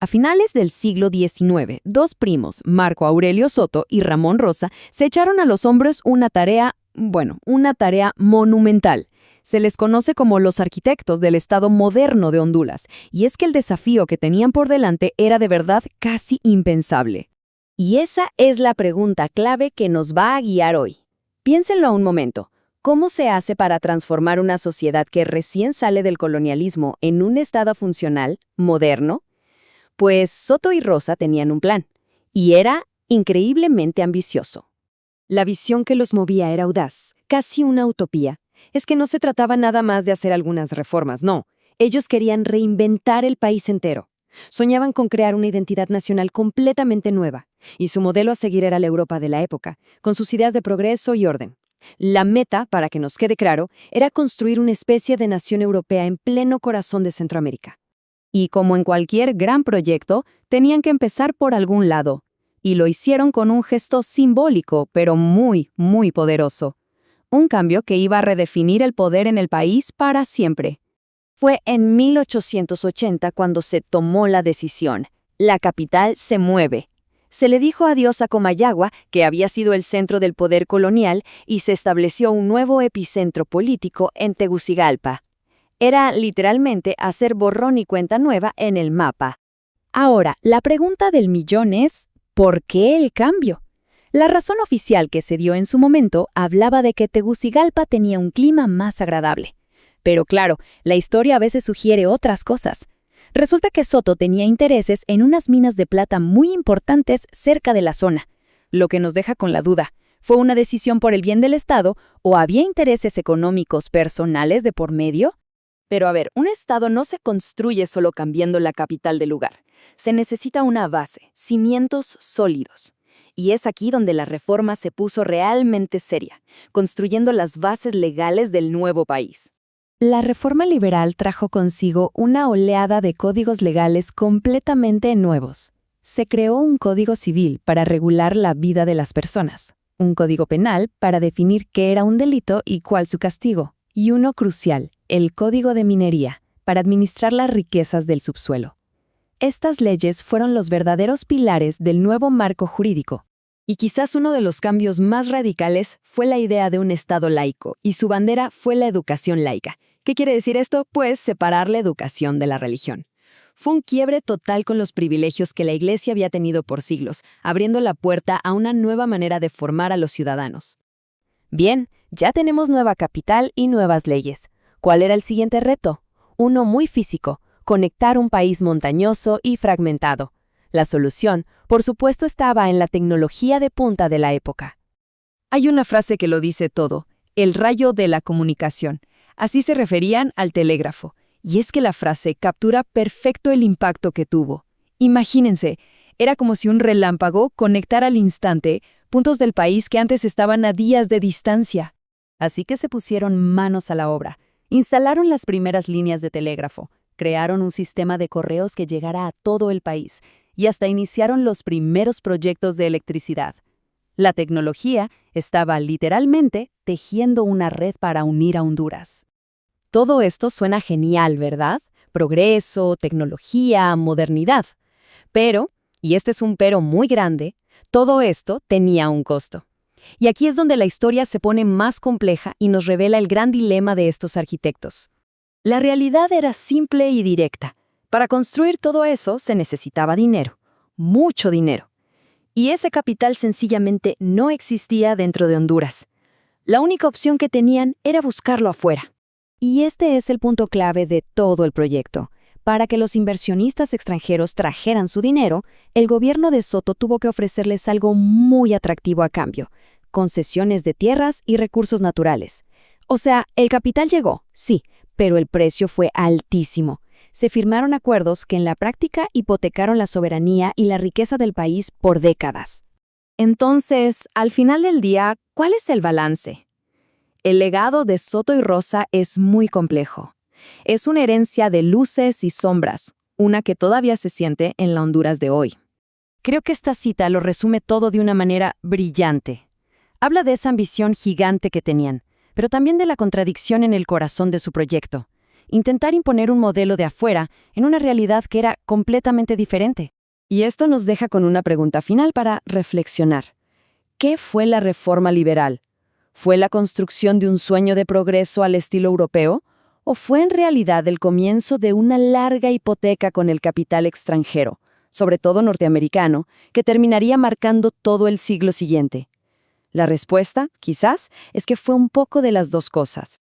A finales del siglo XIX, dos primos, Marco Aurelio Soto y Ramón Rosa, se echaron a los hombros una tarea monumental. Se les conoce como los arquitectos del Estado moderno de Honduras, y es que el desafío que tenían por delante era de verdad casi impensable. Y esa es la pregunta clave que nos va a guiar hoy. Piénsenlo un momento. ¿Cómo se hace para transformar una sociedad que recién sale del colonialismo en un Estado funcional, moderno? Pues Soto y Rosa tenían un plan, y era increíblemente ambicioso. La visión que los movía era audaz, casi una utopía. Es que no se trataba nada más de hacer algunas reformas, no. Ellos querían reinventar el país entero. Soñaban con crear una identidad nacional completamente nueva, y su modelo a seguir era la Europa de la época, con sus ideas de progreso y orden. La meta, para que nos quede claro, era construir una especie de nación europea en pleno corazón de Centroamérica. Y como en cualquier gran proyecto, tenían que empezar por algún lado. Y lo hicieron con un gesto simbólico, pero muy, muy poderoso. Un cambio que iba a redefinir el poder en el país para siempre. Fue en 1880 cuando se tomó la decisión. La capital se mueve. Se le dijo adiós a Comayagua, que había sido el centro del poder colonial, y se estableció un nuevo epicentro político en Tegucigalpa. Era literalmente hacer borrón y cuenta nueva en el mapa. Ahora, la pregunta del millón es, ¿por qué el cambio? La razón oficial que se dio en su momento hablaba de que Tegucigalpa tenía un clima más agradable. Pero claro, la historia a veces sugiere otras cosas. Resulta que Soto tenía intereses en unas minas de plata muy importantes cerca de la zona, lo que nos deja con la duda. ¿Fue una decisión por el bien del Estado o había intereses económicos personales de por medio? Pero a ver, un Estado no se construye solo cambiando la capital del lugar. Se necesita una base, cimientos sólidos. Y es aquí donde la reforma se puso realmente seria, construyendo las bases legales del nuevo país. La reforma liberal trajo consigo una oleada de códigos legales completamente nuevos. Se creó un código civil para regular la vida de las personas, un código penal para definir qué era un delito y cuál su castigo, y uno crucial, el Código de Minería, para administrar las riquezas del subsuelo. Estas leyes fueron los verdaderos pilares del nuevo marco jurídico. Y quizás uno de los cambios más radicales fue la idea de un Estado laico, y su bandera fue la educación laica. ¿Qué quiere decir esto? Pues separar la educación de la religión. Fue un quiebre total con los privilegios que la Iglesia había tenido por siglos, abriendo la puerta a una nueva manera de formar a los ciudadanos. Bien, ya tenemos nueva capital y nuevas leyes. ¿Cuál era el siguiente reto? Uno muy físico, conectar un país montañoso y fragmentado. La solución, por supuesto, estaba en la tecnología de punta de la época. Hay una frase que lo dice todo, el rayo de la comunicación. Así se referían al telégrafo. Y es que la frase captura perfecto el impacto que tuvo. Imagínense, era como si un relámpago conectara al instante puntos del país que antes estaban a días de distancia. Así que se pusieron manos a la obra. Instalaron las primeras líneas de telégrafo, crearon un sistema de correos que llegara a todo el país y hasta iniciaron los primeros proyectos de electricidad. La tecnología estaba literalmente tejiendo una red para unir a Honduras. Todo esto suena genial, ¿verdad? Progreso, tecnología, modernidad. Pero, y este es un pero muy grande, todo esto tenía un costo. Y aquí es donde la historia se pone más compleja y nos revela el gran dilema de estos arquitectos. La realidad era simple y directa. Para construir todo eso se necesitaba dinero, mucho dinero. Y ese capital sencillamente no existía dentro de Honduras. La única opción que tenían era buscarlo afuera. Y este es el punto clave de todo el proyecto. Para que los inversionistas extranjeros trajeran su dinero, el gobierno de Soto tuvo que ofrecerles algo muy atractivo a cambio: concesiones de tierras y recursos naturales. O sea, el capital llegó, sí, pero el precio fue altísimo. Se firmaron acuerdos que en la práctica hipotecaron la soberanía y la riqueza del país por décadas. Entonces, al final del día, ¿cuál es el balance? El legado de Soto y Rosa es muy complejo. Es una herencia de luces y sombras, una que todavía se siente en la Honduras de hoy. Creo que esta cita lo resume todo de una manera brillante. Habla de esa ambición gigante que tenían, pero también de la contradicción en el corazón de su proyecto. intentar imponer un modelo de afuera en una realidad que era completamente diferente. Y esto nos deja con una pregunta final para reflexionar. ¿Qué fue la reforma liberal? ¿Fue la construcción de un sueño de progreso al estilo europeo? ¿O fue en realidad el comienzo de una larga hipoteca con el capital extranjero, sobre todo norteamericano, que terminaría marcando todo el siglo siguiente? La respuesta, quizás, es que fue un poco de las dos cosas.